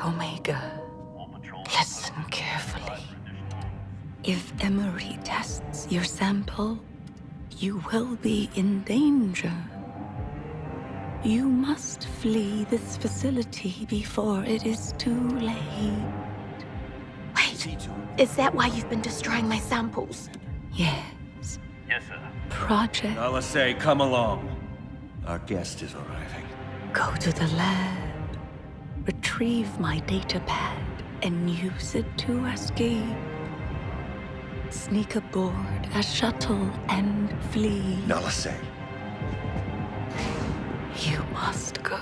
Omega, listen carefully. If Emery tests your sample, you will be in danger. You must flee this facility before it is too late. Wait, is that why you've been destroying my samples? Yes. Yes, sir. Project. Nalase, come along. Our guest is arriving. Go to the lab. Retrieve my data pad and use it to escape. Sneak aboard a shuttle and flee. Nalase. You must go.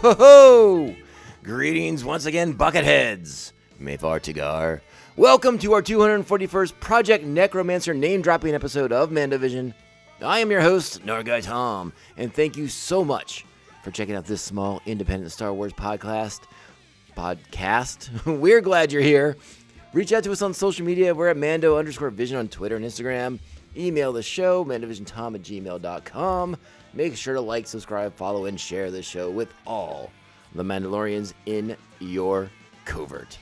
Oh, greetings once again, Bucketheads. Mayfar Tigar. Welcome to our 241st Project Necromancer name-dropping episode of Mandovision. I am your host, Narguy Tom, and thank you so much for checking out this small, independent Star Wars podcast. We're glad you're here. Reach out to us on social media. We're at Mando_Vision on Twitter and Instagram. Email the show, mandovisiontom@gmail.com. Make sure to like, subscribe, follow, and share this show with all the Mandalorians in your covert.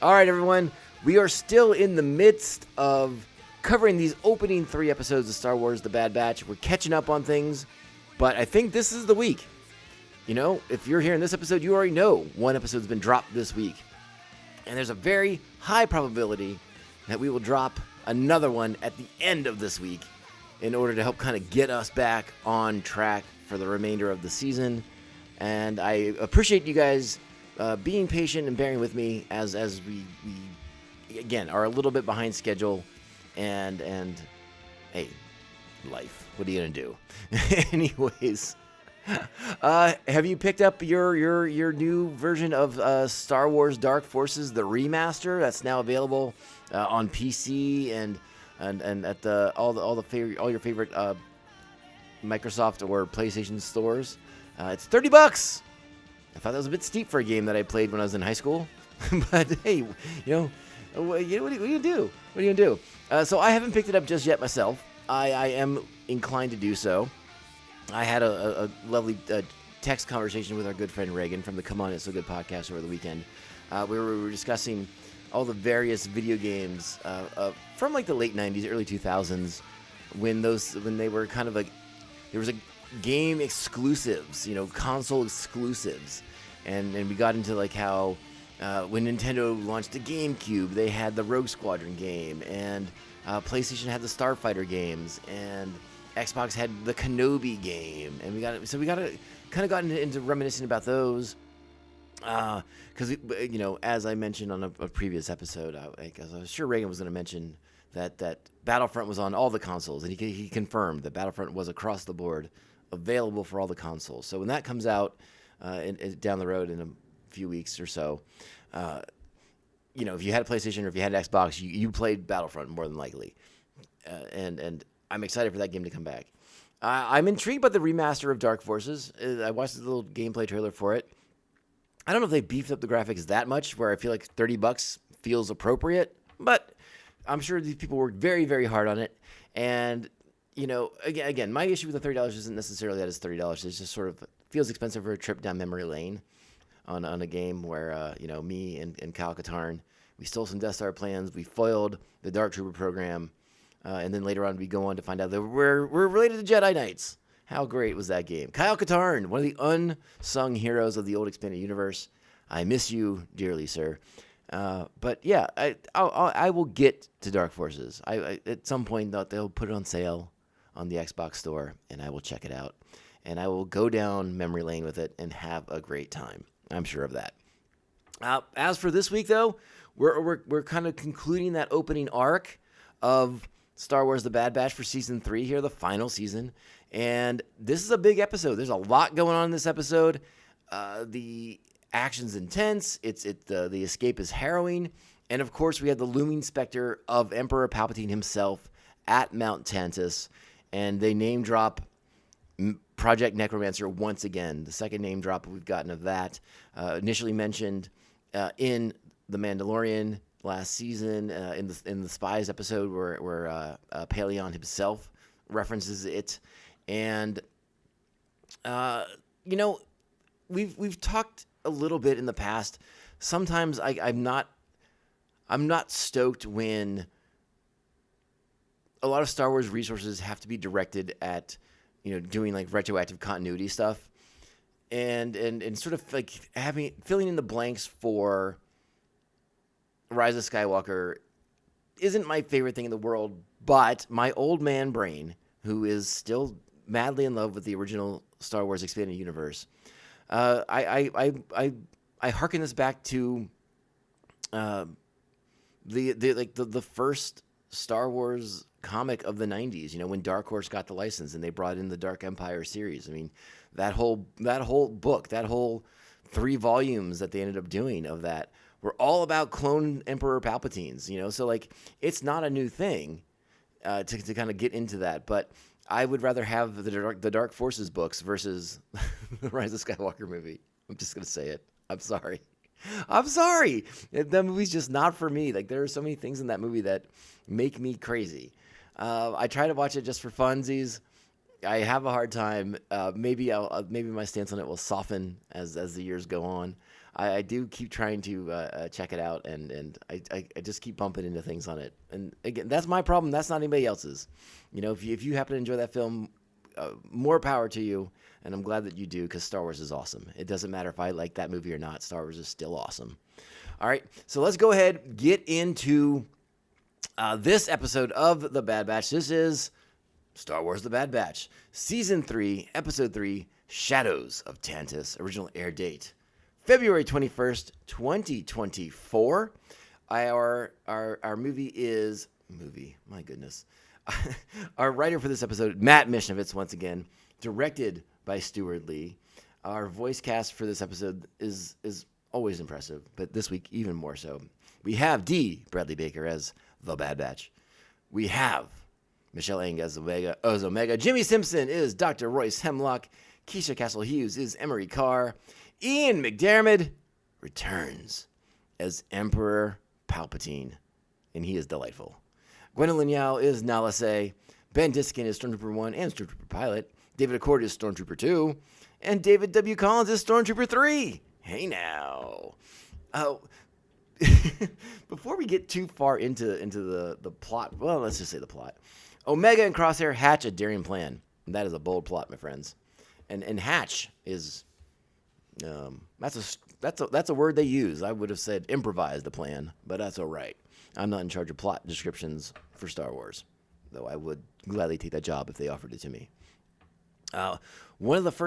All right, everyone. We are still in the midst of covering these opening 3 episodes of Star Wars The Bad Batch. We're catching up on things, but I think this is the week. You know, if you're hearing this episode, you already know one episode's been dropped this week. And there's a very high probability that we will drop another one at the end of this week in order to help kind of get us back on track for the remainder of the season. And I appreciate you guys being patient and bearing with me as we again are a little bit behind schedule. And hey, life. What are you gonna do? Anyways, have you picked up your new version of Star Wars Dark Forces, the remaster that's now available on PC and at all your favorite Microsoft or PlayStation stores? It's $30. I thought that was a bit steep for a game that I played when I was in high school, but hey, you know, what are you gonna do? What are you gonna do? So I haven't picked it up just yet myself. I am inclined to do so. I had a lovely text conversation with our good friend Reagan from the Come On It's So Good podcast over the weekend. We were discussing all the various video games from like the late 90s, early 2000s, when they were kind of like, there was a game exclusives, you know, console exclusives. And we got into like how when Nintendo launched the GameCube, they had the Rogue Squadron game, and PlayStation had the Starfighter games, and Xbox had the Kenobi game, and we got into reminiscing about those, because you know, as I mentioned on a previous episode, I was sure Reagan was going to mention that Battlefront was on all the consoles, and he confirmed that Battlefront was across the board available for all the consoles. So when that comes out down the road in a few weeks or so, you know, if you had a PlayStation or if you had an Xbox, you played Battlefront more than likely, and I'm excited for that game to come back. I'm intrigued by the remaster of Dark Forces. I watched the little gameplay trailer for it. I don't know if they beefed up the graphics that much, where I feel like $30 feels appropriate, but I'm sure these people worked very, very hard on it. And, you know, again, my issue with the $30 isn't necessarily that it's $30. It just sort of feels expensive for a trip down memory lane. on a game where me and Kyle Katarn, we stole some Death Star plans, we foiled the Dark Trooper program, and then later on we go on to find out that we're related to Jedi Knights. How great was that game? Kyle Katarn, one of the unsung heroes of the old expanded universe. I miss you dearly, sir. But yeah, I will get to Dark Forces. I at some point they'll put it on sale on the Xbox store, and I will check it out. And I will go down memory lane with it and have a great time. I'm sure of that. As for this week, though, we're kind of concluding that opening arc of Star Wars: The Bad Batch for season 3 here, the final season. And this is a big episode. There's a lot going on in this episode. The action's intense. The escape is harrowing. And of course, we had the looming specter of Emperor Palpatine himself at Mount Tantiss. And they name drop Project Necromancer once again. The second name drop we've gotten of that. Initially mentioned in The Mandalorian last season, in the Spies episode where Paleon himself references it. And we've talked a little bit in the past. Sometimes I'm not stoked when a lot of Star Wars resources have to be directed at doing like retroactive continuity stuff, and sort of like filling in the blanks for Rise of Skywalker isn't my favorite thing in the world. But my old man brain, who is still madly in love with the original Star Wars expanded universe, I hearken this back to the first Star Wars comic of the 90s, when Dark Horse got the license and they brought in the Dark Empire series. I mean, that whole book, that whole 3 volumes that they ended up doing of that were all about clone Emperor Palpatines, so like it's not a new thing to kind of get into that, but I would rather have the Dark Forces books versus the Rise of Skywalker movie. I'm just going to say it. I'm sorry. That movie's just not for me. Like, there are so many things in that movie that make me crazy. I try to watch it just for funsies. I have a hard time. Maybe my stance on it will soften as the years go on. I do keep trying to check it out, and I just keep bumping into things on it. And again, that's my problem. That's not anybody else's. If you happen to enjoy that film, more power to you. And I'm glad that you do, because Star Wars is awesome. It doesn't matter if I like that movie or not. Star Wars is still awesome. All right, so let's go ahead, get into this episode of The Bad Batch. This is Star Wars: The Bad Batch, Season 3, Episode 3, Shadows of Tantiss. Original air date, February 21st, 2024. Our movie, my goodness. Our writer for this episode, Matt Mishnevitz, once again, directed by Stuart Lee. Our voice cast for this episode is always impressive, but this week even more so. We have D. Bradley Baker as The Bad Batch. We have Michelle Ang as Omega. Jimmy Simpson is Dr. Royce Hemlock. Keisha Castle-Hughes is Emery Carr. Ian McDiarmid returns as Emperor Palpatine, and he is delightful. Gwendolyn Yao is Nala Se. Ben Diskin is Stormtrooper 1 and Stormtrooper Pilot. David Accord is Stormtrooper 2. And David W. Collins is Stormtrooper 3. Hey now. Before we get too far into the plot, well, let's just say the plot. Omega and Crosshair hatch a daring plan. And that is a bold plot, my friends. And hatch is that's a word they use. I would have said improvise the plan, but that's all right. I'm not in charge of plot descriptions for Star Wars, though I would gladly take that job if they offered it to me. One of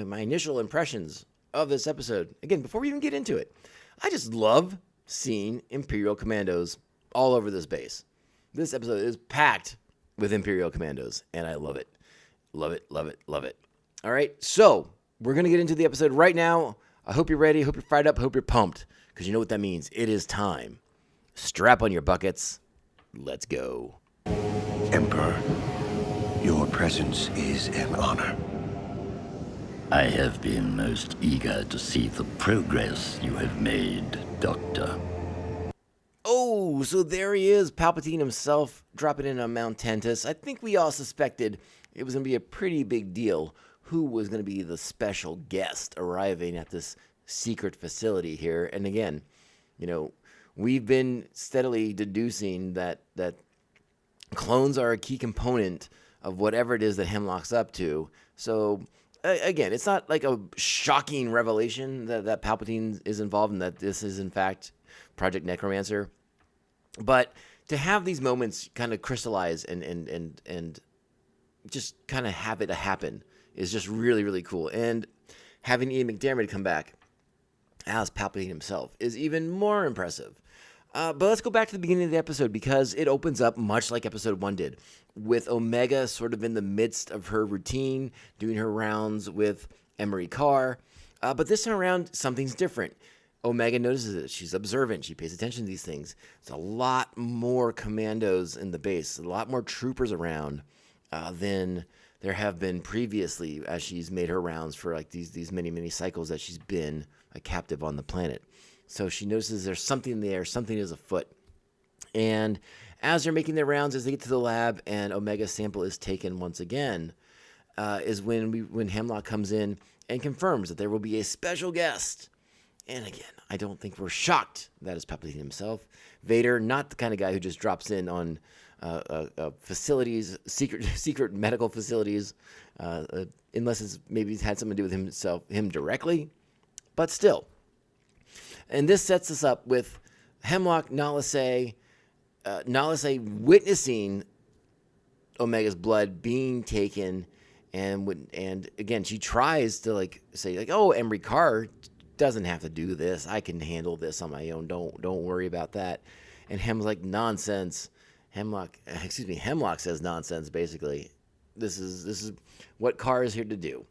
my initial impressions of this episode, again, before we even get into it, I just love seeing Imperial commandos all over this base. This episode is packed with Imperial commandos, and I love it. Love it, love it, love it. All right, so we're going to get into the episode right now. I hope you're ready. I hope you're fired up. I hope you're pumped, because you know what that means. It is time. Strap on your buckets. Let's go. Emperor, your presence is an honor. I have been most eager to see the progress you have made, Doctor. Oh, so there he is, Palpatine himself, dropping in on Mount Tantiss. I think we all suspected it was going to be a pretty big deal. who was going to be the special guest arriving at this secret facility here. And again, we've been steadily deducing that clones are a key component of whatever it is that Hemlock's up to. So again, it's not like a shocking revelation that Palpatine is involved and that this is in fact Project Necromancer. But to have these moments kind of crystallize and just kind of have it happen is just really, really cool. And having Ian McDiarmid come back as Palpatine himself is even more impressive. But let's go back to the beginning of the episode, because it opens up much like episode 1 did, with Omega sort of in the midst of her routine, doing her rounds with Emery Carr. But this time around, something's different. Omega notices it. She's observant. She pays attention to these things. There's a lot more commandos in the base, a lot more troopers around than there have been previously, as she's made her rounds for like these many cycles that she's been a captive on the planet. So she notices there's something there, something is afoot. And as they're making their rounds, as they get to the lab and Omega's sample is taken once again, is when Hemlock comes in and confirms that there will be a special guest. And again, I don't think we're shocked that is Palpatine himself. Vader, not the kind of guy who just drops in on facilities, secret medical facilities, unless it's maybe it's had something to do with him directly. But still. And this sets us up with Hemlock, Nala Se witnessing Omega's blood being taken, and again she tries to say oh, Emery Carr doesn't have to do this. I can handle this on my own. Don't worry about that. And Hem's like, nonsense. Hemlock says nonsense. Basically, this is what Carr is here to do.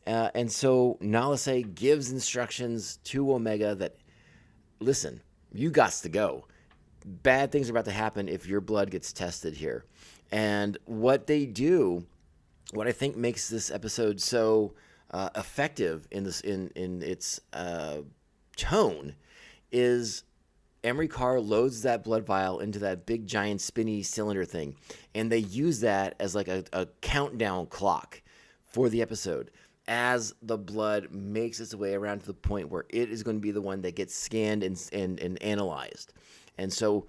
And so Nala Se gives instructions to Omega that, listen, you gots to go. Bad things are about to happen if your blood gets tested here. And what they do, what I think makes this episode so effective in its tone, is Emery Carr loads that blood vial into that big giant spinny cylinder thing, and they use that as like a countdown clock for the episode, as the blood makes its way around to the point where it is going to be the one that gets scanned and analyzed. And so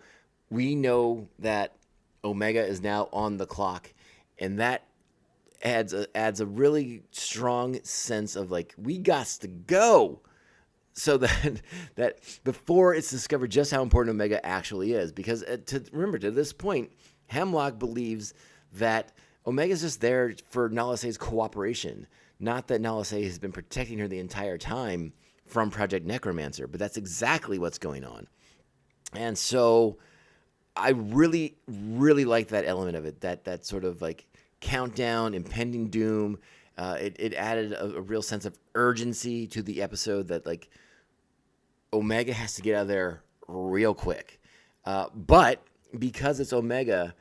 we know that Omega is now on the clock, and that adds a really strong sense of we gots to go. So that before it's discovered just how important Omega actually is, because to this point, Hemlock believes that Omega's just there for Nala Se's cooperation. Not that Nala Se has been protecting her the entire time from Project Necromancer, but that's exactly what's going on. And so I really, really like that element of it, that sort of countdown, impending doom. It added a real sense of urgency to the episode that Omega has to get out of there real quick. But because it's Omega,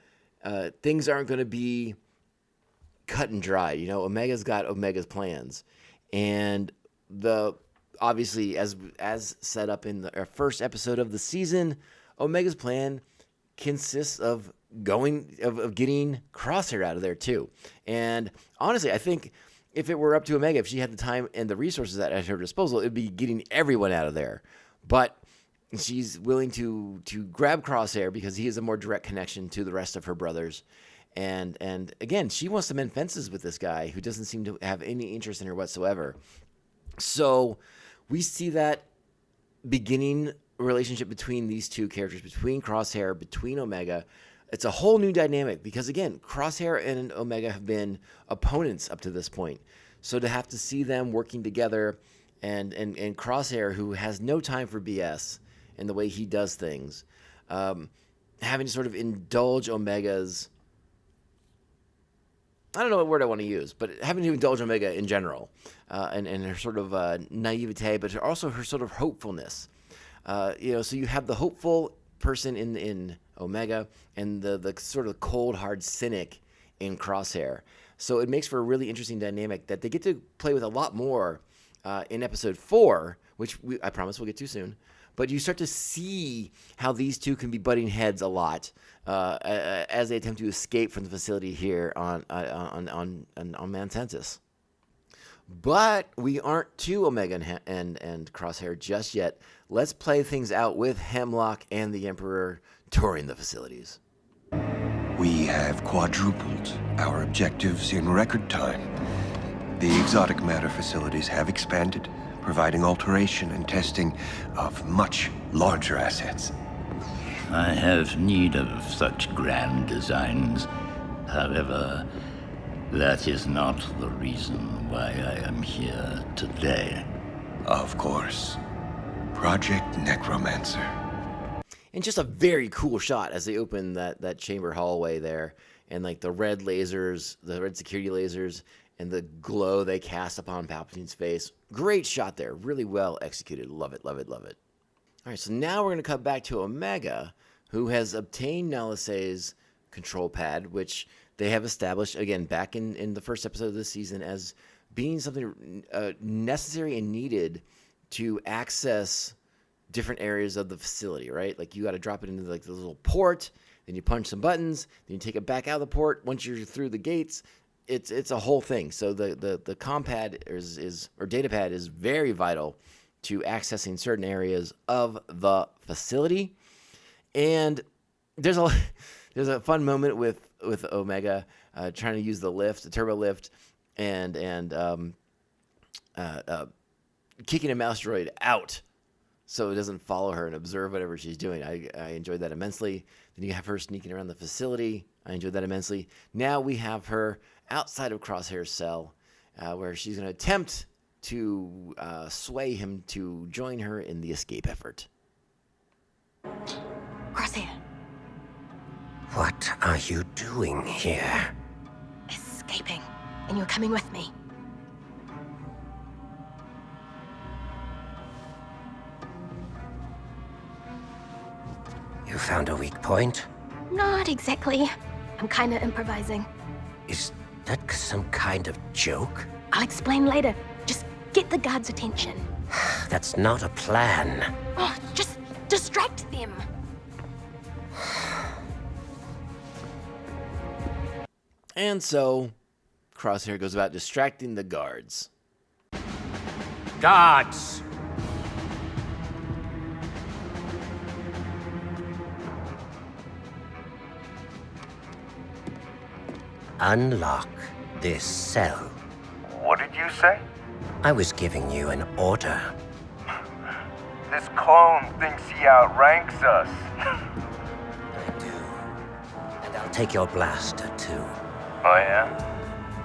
things aren't going to be cut and dry. Omega's got Omega's plans, and obviously as set up in our first episode of the season, Omega's plan consists of getting Crosshair out of there too. And honestly, I think if it were up to Omega, if she had the time and the resources at her disposal, it'd be getting everyone out of there. But she's willing to grab Crosshair because he has a more direct connection to the rest of her brothers. And again, she wants to mend fences with this guy who doesn't seem to have any interest in her whatsoever. So we see that beginning relationship between these two characters, between Crosshair, between Omega. It's a whole new dynamic because, again, Crosshair and Omega have been opponents up to this point. So to have to see them working together, and Crosshair, who has no time for BS in the way he does things, having to sort of indulge Omega's, I don't know what word I want to use, but having to indulge Omega in general, and her sort of naivete, but also her sort of hopefulness. So you have the hopeful person in Omega and the sort of cold, hard cynic in Crosshair. So it makes for a really interesting dynamic that they get to play with a lot more in episode 4, which I promise we'll get to soon. But you start to see how these two can be butting heads a lot as they attempt to escape from the facility here on Mount Tantiss. But we aren't to Omega and Crosshair just yet. Let's play things out with Hemlock and the Emperor touring the facilities. We have quadrupled our objectives in record time. The exotic matter facilities have expanded, providing alteration and testing of much larger assets. I have need of such grand designs. However, that is not the reason why I am here today. Of course. Project Necromancer. And just a very cool shot as they open that chamber hallway there, and like the red lasers, the red security lasers, and the glow they cast upon Palpatine's face. Great shot there. Really well executed. Love it, love it, love it. All right, so now we're going to cut back to Omega, who has obtained Nalisay's control pad, which they have established, again, back in the first episode of this season as being something necessary and needed to access different areas of the facility, right? Like you got to drop it into like the little port, then you punch some buttons, then you take it back out of the port. Once you're through the gates, it's a whole thing. So the compad or data pad is very vital to accessing certain areas of the facility. And there's a fun moment with Omega trying to use the turbo lift, and kicking a mouse droid out so it doesn't follow her and observe whatever she's doing. I enjoyed that immensely. Then you have her sneaking around the facility. I enjoyed that immensely. Now we have her outside of Crosshair's cell, where she's going to attempt to sway him to join her in the escape effort. Crosshair. What are you doing here? Escaping. And you're coming with me. You found a weak point? Not exactly. I'm kinda improvising. Is that some kind of joke? I'll explain later. Just get the guards' attention. That's not a plan. Oh, just distract them. And so, Crosshair goes about distracting the guards. Guards! Unlock this cell. What did you say? I was giving you an order. This clone thinks he outranks us. I do. And I'll take your blaster, too. Oh yeah?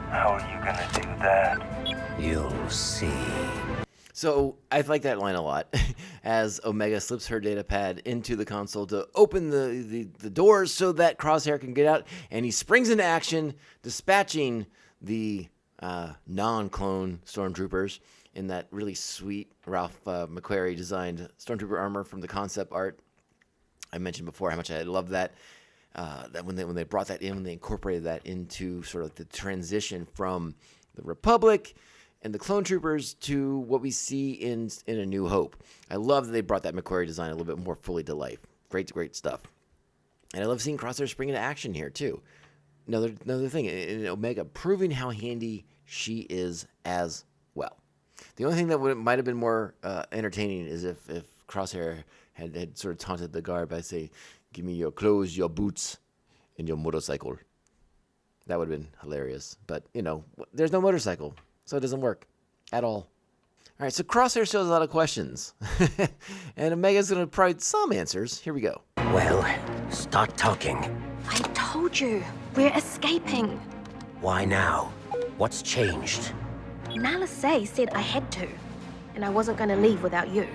How are you gonna do that? You'll see. So I like that line a lot, as Omega slips her data pad into the console to open the doors so that Crosshair can get out, and he springs into action, dispatching the non-clone stormtroopers in that really sweet Ralph McQuarrie designed stormtrooper armor from the concept art. I mentioned before how much I love that. That when they brought that in, when they incorporated that into sort of the transition from the Republic and the clone troopers to what we see in A New Hope. I love that they brought that McQuarrie design a little bit more fully to life. Great stuff. And I love seeing Crosshair spring into action here too. Another thing in Omega, proving how handy she is as well. The only thing that might have been more entertaining is if Crosshair had sort of taunted the guard by saying, "Give me your clothes, your boots, and your motorcycle." That would have been hilarious. But, there's no motorcycle, so it doesn't work at all. All right, so Crosshair shows a lot of questions. And Omega's going to provide some answers. Here we go. Well, start talking. I told you, we're escaping. Why now? What's changed? Nalisay said I had to, and I wasn't going to leave without you.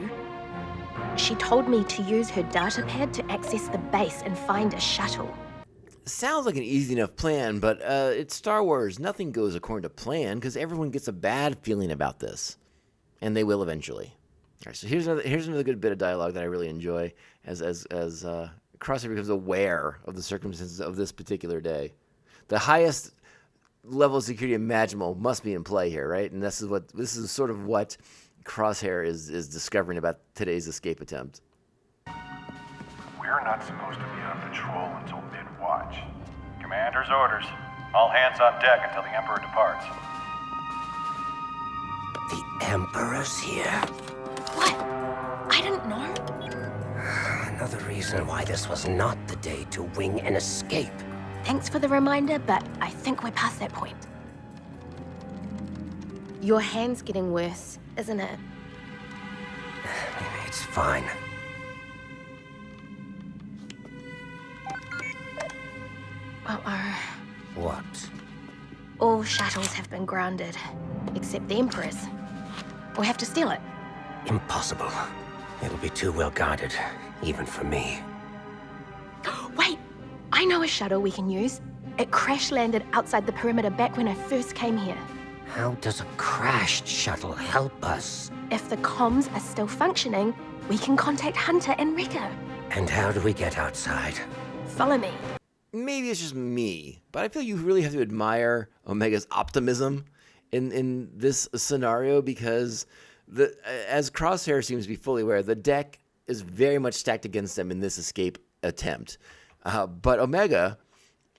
She told me to use her datapad to access the base and find a shuttle. Sounds like an easy enough plan, but it's Star Wars. Nothing goes according to plan because everyone gets a bad feeling about this, and they will eventually. All right, so here's another good bit of dialogue that I really enjoy as Crosshair becomes aware of the circumstances of this particular day. The highest level of security imaginable must be in play here, right? And this is sort of what Crosshair is discovering about today's escape attempt. We're not supposed to be on patrol until mid-watch. Commander's orders. All hands on deck until the Emperor departs. Emperor's here. What? I didn't know. Another reason why this was not the day to wing an escape. Thanks for the reminder, but I think we're past that point. Your hand's getting worse, isn't it? It's fine. Uh-oh. What? All shuttles have been grounded, except the Emperor's. We'll have to steal it. Impossible. It'll be too well guarded, even for me. Wait! I know a shuttle we can use. It crash-landed outside the perimeter back when I first came here. How does a crashed shuttle help us? If the comms are still functioning, we can contact Hunter and Wrecker. And how do we get outside? Follow me. Maybe it's just me, but I feel you really have to admire Omega's optimism in this scenario, because as Crosshair seems to be fully aware, the deck is very much stacked against them in this escape attempt. But Omega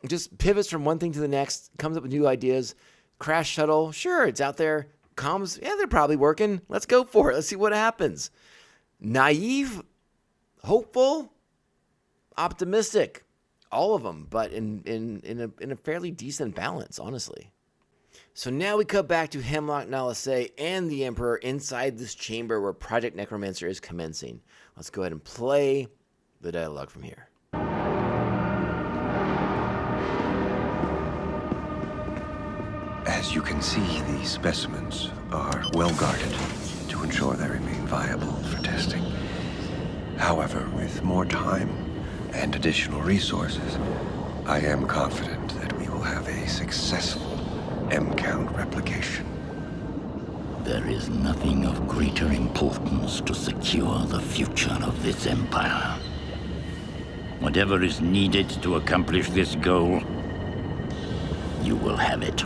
just pivots from one thing to the next, comes up with new ideas. Crash shuttle, sure, it's out there. Comms, yeah, they're probably working. Let's go for it. Let's see what happens. Naive, hopeful, optimistic. All of them, but in a fairly decent balance, honestly. So now we cut back to Hemlock, Nalase, and the Emperor inside this chamber where Project Necromancer is commencing. Let's go ahead and play the dialogue from here. As you can see, the specimens are well guarded to ensure they remain viable for testing. However, with more time and additional resources, I am confident that we will have a successful M-count replication. There is nothing of greater importance to secure the future of this empire. Whatever is needed to accomplish this goal, you will have it.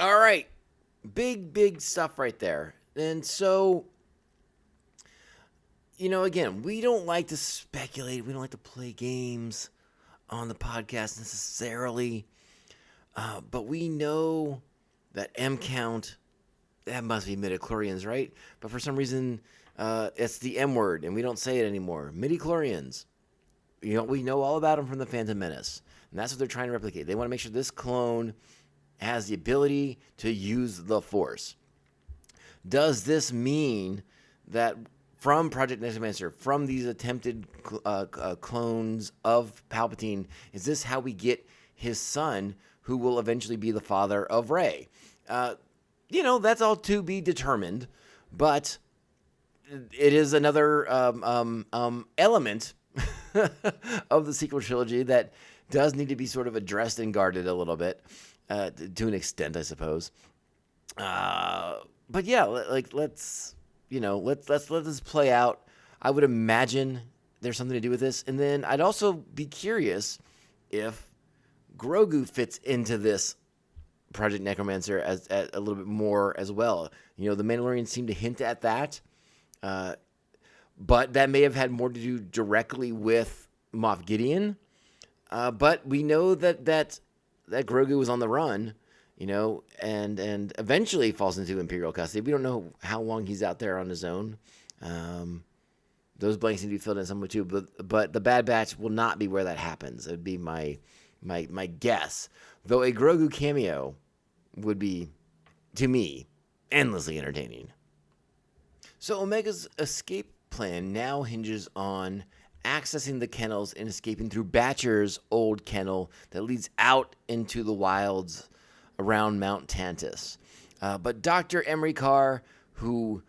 All right. Big stuff right there. And so, again, we don't like to speculate. We don't like to play games on the podcast necessarily. But we know that M count, that must be midichlorians, right? But for some reason, it's the M word, and we don't say it anymore. Midichlorians. We know all about them from the Phantom Menace. And that's what they're trying to replicate. They want to make sure this clone has the ability to use the Force. Does this mean that from Project Necromancer, from these attempted clones of Palpatine, is this how we get his son, who will eventually be the father of Rey? That's all to be determined, but it is another element of the sequel trilogy that does need to be sort of addressed and guarded a little bit, to an extent, I suppose. But yeah, let's let this play out. I would imagine there's something to do with this, and then I'd also be curious if Grogu fits into this Project Necromancer as a little bit more as well. The Mandalorians seem to hint at that, but that may have had more to do directly with Moff Gideon. But we know that Grogu was on the run, and eventually falls into Imperial custody. We don't know how long he's out there on his own. Those blanks need to be filled in somewhere too. But the Bad Batch will not be where that happens. It would be my guess. Though a Grogu cameo would be, to me, endlessly entertaining. So Omega's escape plan now hinges on accessing the kennels and escaping through Batcher's old kennel that leads out into the wilds around Mount Tantiss. But Dr. Emery Carr, who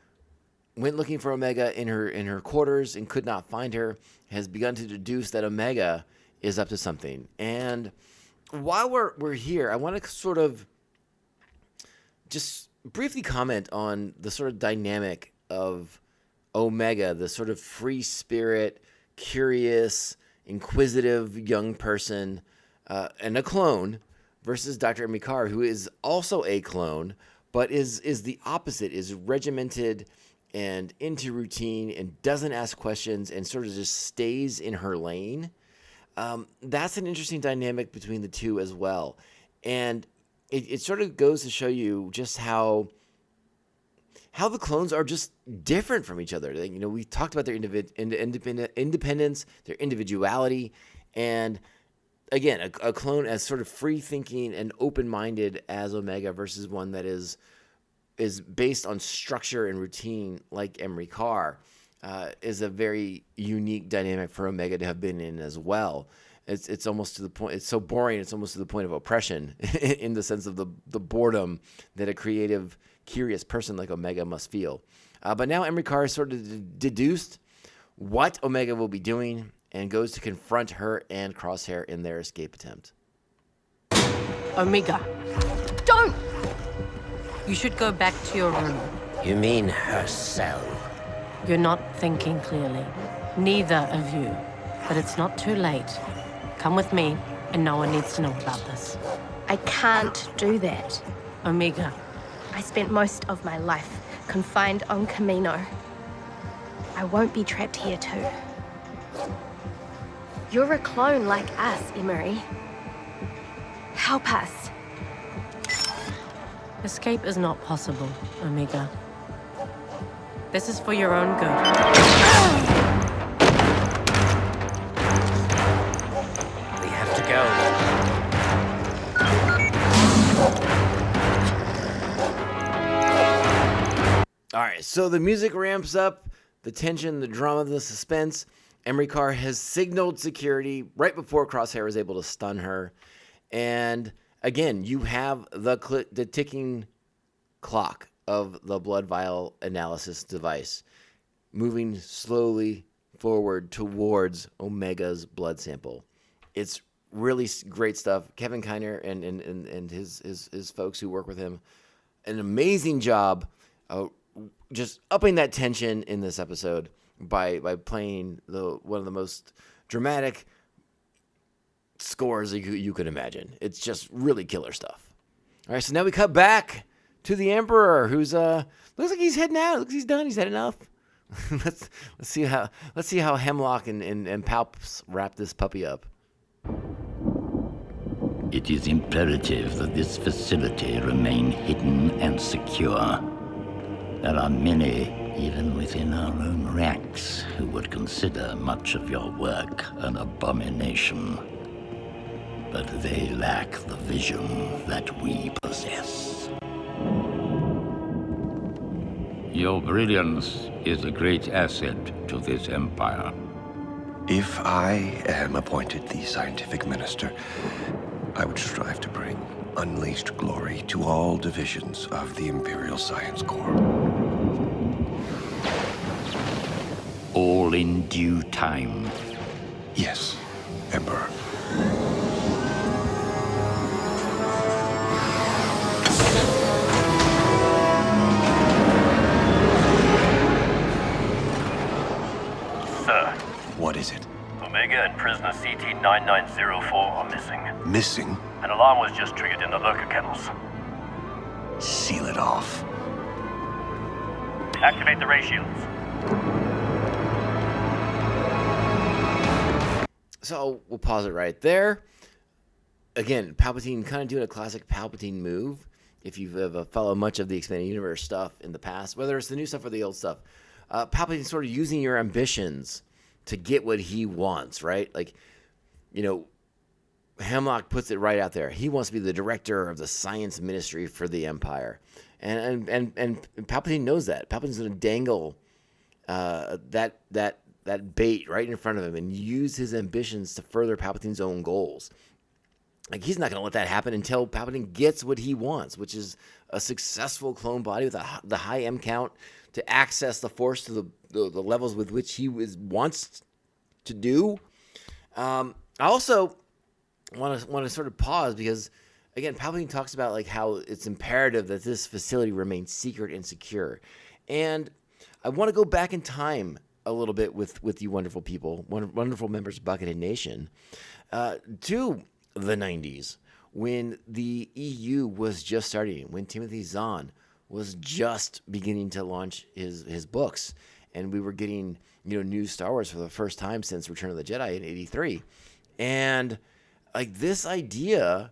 went looking for Omega in her quarters and could not find her, has begun to deduce that Omega is up to something. And while we're here, I want to sort of just briefly comment on the sort of dynamic of Omega, the sort of free spirit, curious, inquisitive young person, and a clone, versus Dr. Emery Carr, who is also a clone, but is the opposite, is regimented and into routine and doesn't ask questions and sort of just stays in her lane. That's an interesting dynamic between the two as well. And it sort of goes to show you just how the clones are just different from each other. We talked about their independence, their individuality, and again, a clone as sort of free-thinking and open-minded as Omega versus one that is based on structure and routine like Emery Carr is a very unique dynamic for Omega to have been in as well. It's almost to the point. It's so boring. It's almost to the point of oppression in the sense of the boredom that a creative, curious person like Omega must feel. But now Emery Carr has sort of deduced what Omega will be doing and goes to confront her and Crosshair in their escape attempt. Omega, Don't! you should go back to your room. You mean her cell? You're not thinking clearly. Neither of you. But it's not too late. Come with me, and no one needs to know about this. I can't do that. Omega, I spent most of my life confined on Camino. I won't be trapped here too. You're a clone like us, Emery. Help us. escape is not possible, Omega. This is for your own good. We have to go. All right, so the music ramps up, the tension, the drama, the suspense. Emery Carr has signaled security right before Crosshair is able to stun her. And again, you have the ticking clock of the blood vial analysis device moving slowly forward towards Omega's blood sample. It's really great stuff. Kevin Kiner and his folks who work with him, an amazing job just upping that tension in this episode by playing one of the most dramatic scores you could imagine. It's just really killer stuff. All right, so now we cut back to the Emperor, who's looks like he's heading out. Looks like he's done. He's had enough. let's see how Hemlock and Palps wrap this puppy up. It is imperative that this facility remain hidden and secure. There are many, even within our own ranks, who would consider much of your work an abomination. But they lack the vision that we possess. Your brilliance is a great asset to this empire. If I am appointed the scientific minister, I would strive to bring unleashed glory to all divisions of the Imperial Science Corps. All in due time. Yes, Emperor. Sir, What is it? Omega and prisoner CT-9904 are missing. Missing? An alarm was just triggered in the lurker kennels. Seal it off. Activate the ray shields. So we'll pause it right there. Again, Palpatine kind of doing a classic Palpatine move. If you've followed much of the Expanded Universe stuff in the past, whether it's the new stuff or the old stuff, Palpatine's sort of using your ambitions to get what he wants, right? Like, Hemlock puts it right out there. He wants to be the director of the science ministry for the Empire. And Palpatine knows that. Palpatine's going to dangle that bait right in front of him and use his ambitions to further Palpatine's own goals. Like, he's not going to let that happen until Palpatine gets what he wants, which is a successful clone body with the high M count to access the Force to the levels with which he wants to do. I also want to sort of pause because, again, Palpatine talks about like how it's imperative that this facility remains secret and secure. And I want to go back in time a little bit with you wonderful people, wonderful members of Buckethead Nation, to the 90s when the EU was just starting, when Timothy Zahn was just beginning to launch his books, and we were getting new Star Wars for the first time since Return of the Jedi in '83, and like this idea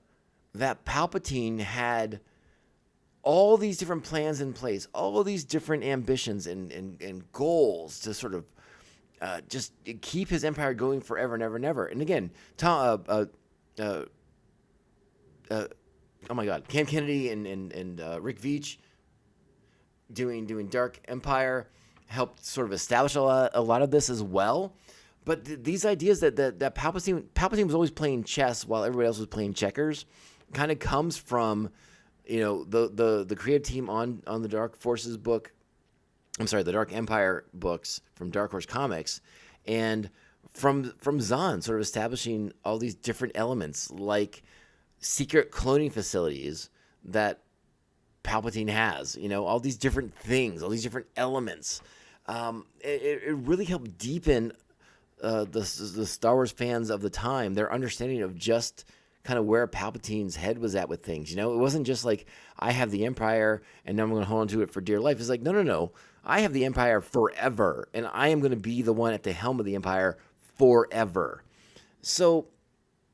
that Palpatine had all these different plans in place, all these different ambitions and goals to sort of just keep his empire going forever and ever and ever. And again, oh my God, Cam Kennedy and Rick Veitch doing Dark Empire helped sort of establish a lot of this as well. But these ideas that Palpatine was always playing chess while everybody else was playing checkers kind of comes from, the creative team on the Dark Forces book. I'm sorry, the Dark Empire books from Dark Horse Comics, and from Zahn sort of establishing all these different elements like secret cloning facilities that Palpatine has, all these different things, all these different elements. It really helped deepen the Star Wars fans of the time, their understanding of just kind of where Palpatine's head was at with things. It wasn't just like, I have the Empire and now I'm going to hold on to it for dear life. It's like, no. I have the Empire forever, and I am going to be the one at the helm of the Empire forever. So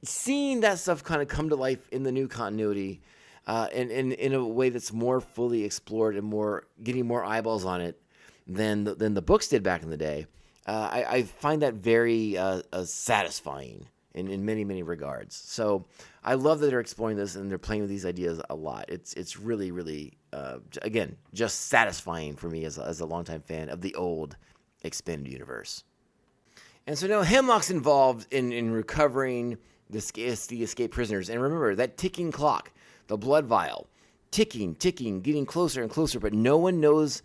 seeing that stuff kind of come to life in the new continuity, and in a way that's more fully explored and getting more eyeballs on it than the books did back in the day, I find that very satisfying in many, many regards. So I love that they're exploring this and they're playing with these ideas a lot. It's really, really, again, just satisfying for me as a longtime fan of the old expanded universe. And so now Hemlock's involved in recovering the escaped prisoners. And remember, that ticking clock, the blood vial, ticking, getting closer and closer, but no one knows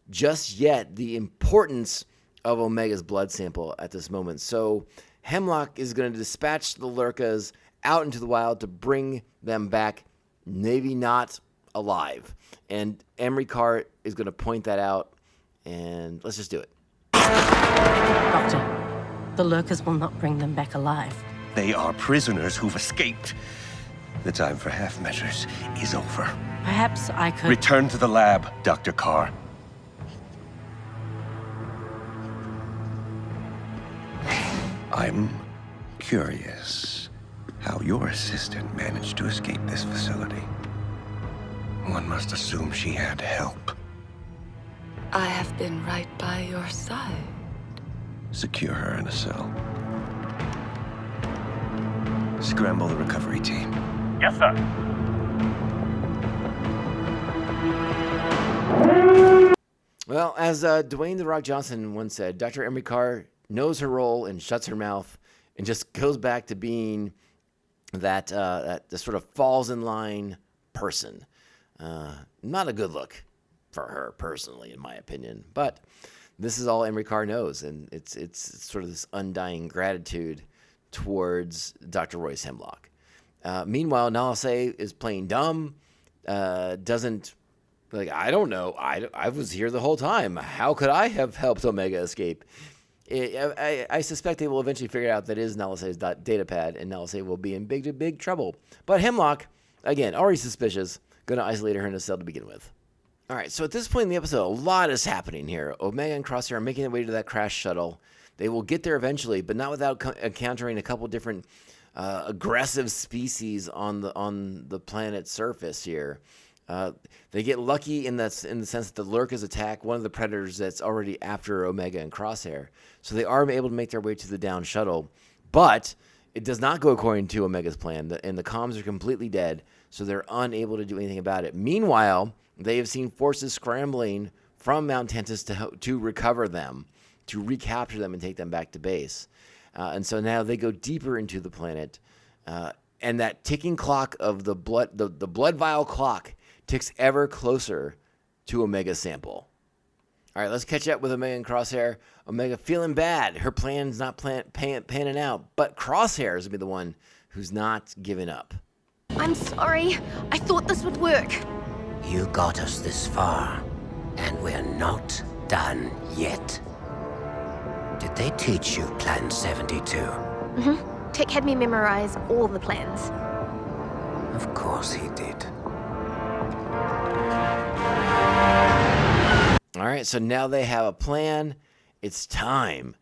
just yet the importance of Omega's blood sample at this moment. So Hemlock is going to dispatch the Lurkas out into the wild to bring them back, maybe not alive. And Emery Carr is going to point that out, and let's just do it. Doctor, the Lurkers will not bring them back alive. They are prisoners who've escaped. The time for half measures is over. Perhaps I could... Return to the lab, Dr. Carr. I'm curious how your assistant managed to escape this facility. One must assume she had help. I have been right by your side. Secure her in a cell. Scramble the recovery team. Yes, sir. Well, as Dwayne "The Rock" Johnson once said, Dr. Emery Carr knows her role and shuts her mouth and just goes back to being that sort of falls in line person. Not a good look for her personally, in my opinion. But this is all Emery Carr knows, and it's sort of this undying gratitude towards Dr. Royce Hemlock. Meanwhile, Nala Se is playing dumb, doesn't... Like, I don't know. I was here the whole time. How could I have helped Omega escape? I suspect they will eventually figure out that is Nala Se's data pad, and Nala Se will be in big trouble. But Hemlock, again, already suspicious, going to isolate her in a cell to begin with. All right, so at this point in the episode, a lot is happening here. Omega and Crosshair are making their way to that crash shuttle. They will get there eventually, but not without encountering a couple different aggressive species on the planet's surface here. They get lucky in the sense that the Lurkers attack one of the predators that's already after Omega and Crosshair. So they are able to make their way to the down shuttle, but it does not go according to Omega's plan, and the comms are completely dead, so they're unable to do anything about it. Meanwhile, they have seen forces scrambling from Mount Tantiss to recover them, to recapture them and take them back to base. And so now they go deeper into the planet, and that ticking clock of the blood vial clock ticks ever closer to Omega's sample. All right, let's catch up with Omega and Crosshair. Omega feeling bad. Her plan's not panning out, but Crosshair is going to be the one who's not giving up. I'm sorry. I thought this would work. You got us this far, and we're not done yet. Did they teach you Plan 72? Mm-hmm. Tech had me memorize all the plans. Of course he did. All right, so now they have a plan. It's time.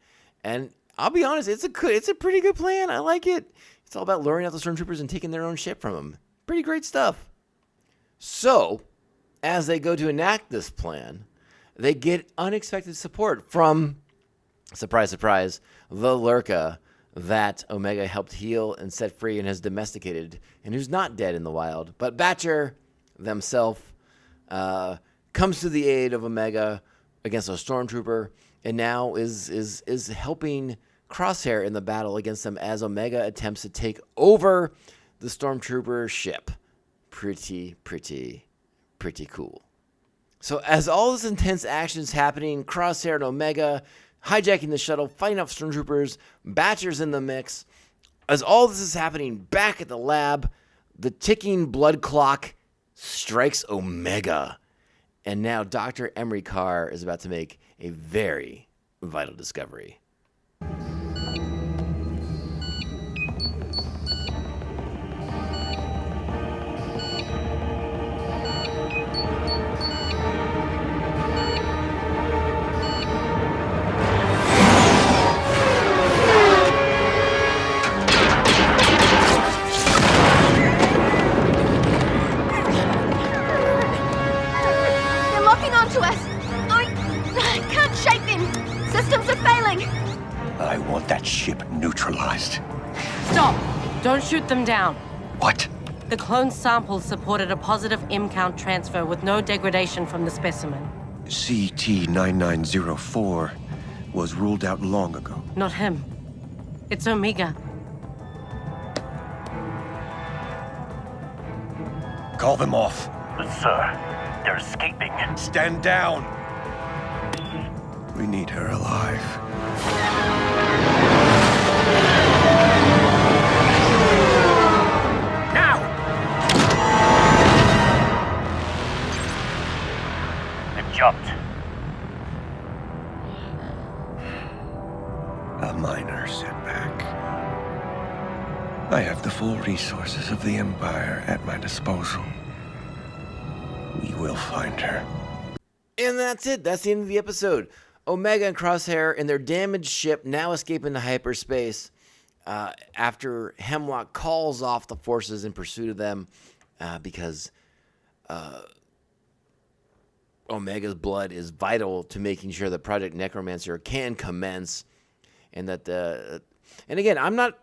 And I'll be honest, it's a pretty good plan. I like it. It's all about luring out the stormtroopers and taking their own ship from them. Pretty great stuff. So, as they go to enact this plan, they get unexpected support from, surprise, surprise, the Lurka that Omega helped heal and set free and has domesticated, and who's not dead in the wild. But Batcher themselves comes to the aid of Omega against a stormtrooper, and now is helping Crosshair in the battle against them as Omega attempts to take over the stormtrooper ship. Pretty cool. So as all this intense action is happening, Crosshair and Omega hijacking the shuttle, fighting off stormtroopers, Batcher's in the mix. As all this is happening back at the lab, the ticking blood clock strikes Omega. And now Dr. Emery Carr is about to make a very vital discovery. That ship neutralized. Stop! Don't shoot them down. What? The clone sample supported a positive M count transfer with no degradation from the specimen. CT-9904 was ruled out long ago. Not him. It's Omega. Call them off. Sir, they're escaping. Stand down. We need her alive. Now! They've jumped. A minor setback. I have the full resources of the Empire at my disposal. We will find her. And that's it. That's the end of the episode. Omega and Crosshair and their damaged ship now escape into hyperspace after Hemlock calls off the forces in pursuit of them because Omega's blood is vital to making sure that Project Necromancer can commence, and that and again, I'm not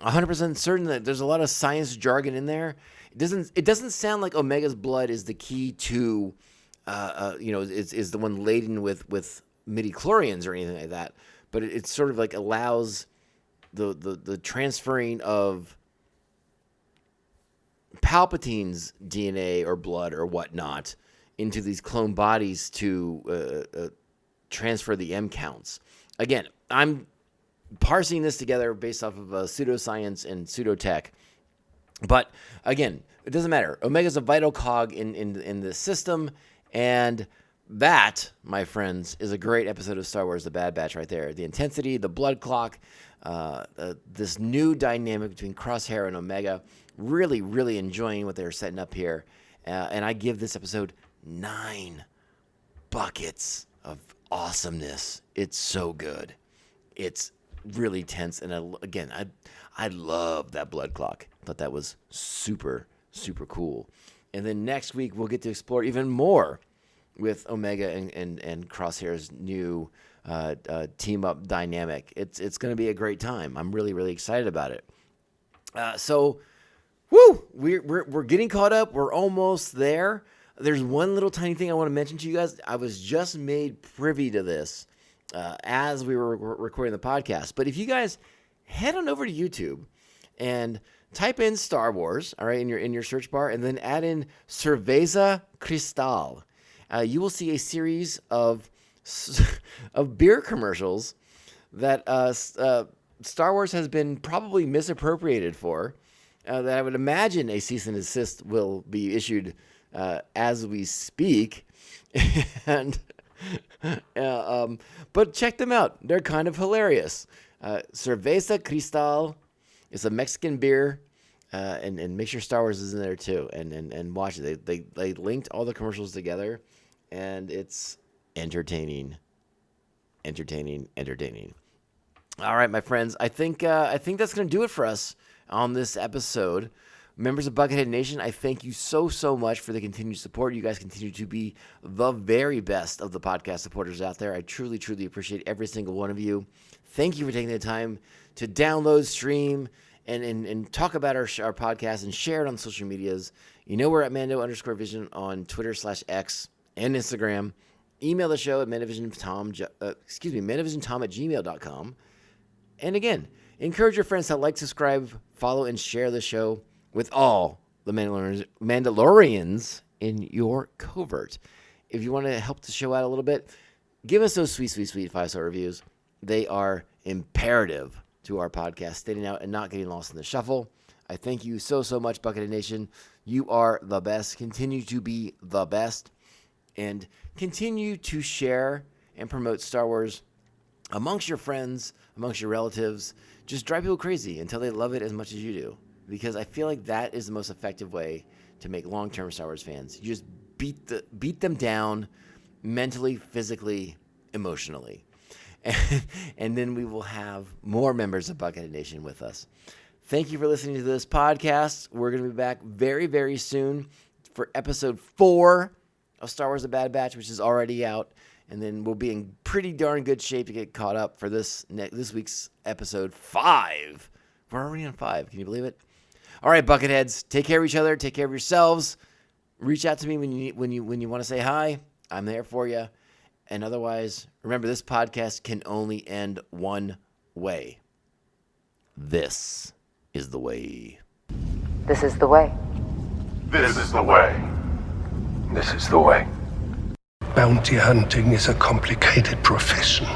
100% certain that there's a lot of science jargon in there. It doesn't sound like Omega's blood is the key to is the one laden with midichlorians or anything like that, but it sort of like allows the transferring of Palpatine's DNA or blood or whatnot into these clone bodies to transfer the M counts. Again, I'm parsing this together based off of pseudoscience and pseudotech, but again, it doesn't matter. Omega's a vital cog in the system, and that, my friends, is a great episode of Star Wars The Bad Batch right there. The intensity, the blood clock, this new dynamic between Crosshair and Omega. Really, really enjoying what they're setting up here. And I give this episode 9 buckets of awesomeness. It's so good. It's really tense. And I love that blood clock. I thought that was super, super cool. And then next week, we'll get to explore even more with Omega and Crosshair's new team-up dynamic. It's going to be a great time. I'm really, really excited about it. We're getting caught up. We're almost there. There's one little tiny thing I want to mention to you guys. I was just made privy to this as we were recording the podcast. But if you guys head on over to YouTube and type in Star Wars, all right, in your search bar, and then add in Cerveza Cristal, you will see a series of beer commercials that Star Wars has been probably misappropriated for. That I would imagine a cease and desist will be issued as we speak, and but check them out; they're kind of hilarious. Cerveza Cristal is a Mexican beer, and make sure Star Wars is in there too, and watch it. They linked all the commercials together, and it's entertaining. All right, my friends, I think that's gonna do it for us on this episode. Members of Buckethead Nation, I thank you so much for the continued support. You guys continue to be the very best of the podcast supporters out there. I truly appreciate every single one of you. Thank you for taking the time to download, stream, and talk about our podcast and share it on social medias. You know we're at Mando_Vision on Twitter/X and Instagram. Email the show at MandovisionTom@gmail.com. And again, encourage your friends to like, subscribe, follow, and share the show with all the Mandalorians in your covert. If you want to help the show out a little bit, give us those sweet 5-star reviews. They are imperative to our podcast, standing out and not getting lost in the shuffle. I thank you so much, Buckethead Nation. You are the best. Continue to be the best. And continue to share and promote Star Wars amongst your friends, amongst your relatives. Just drive people crazy until they love it as much as you do. Because I feel like that is the most effective way to make long-term Star Wars fans. You just beat them down mentally, physically, emotionally. And then we will have more members of Buckethead Nation with us. Thank you for listening to this podcast. We're going to be back very soon for episode 4 of Star Wars: The Bad Batch, which is already out. And then we'll be in pretty darn good shape to get caught up for this week's episode 5. We're already on 5. Can you believe it? All right, Bucketheads, take care of each other. Take care of yourselves. Reach out to me when you want to say hi. I'm there for you. And otherwise, remember, this podcast can only end one way. This is the way. This is the way. This is the way. This is the way. Bounty hunting is a complicated profession.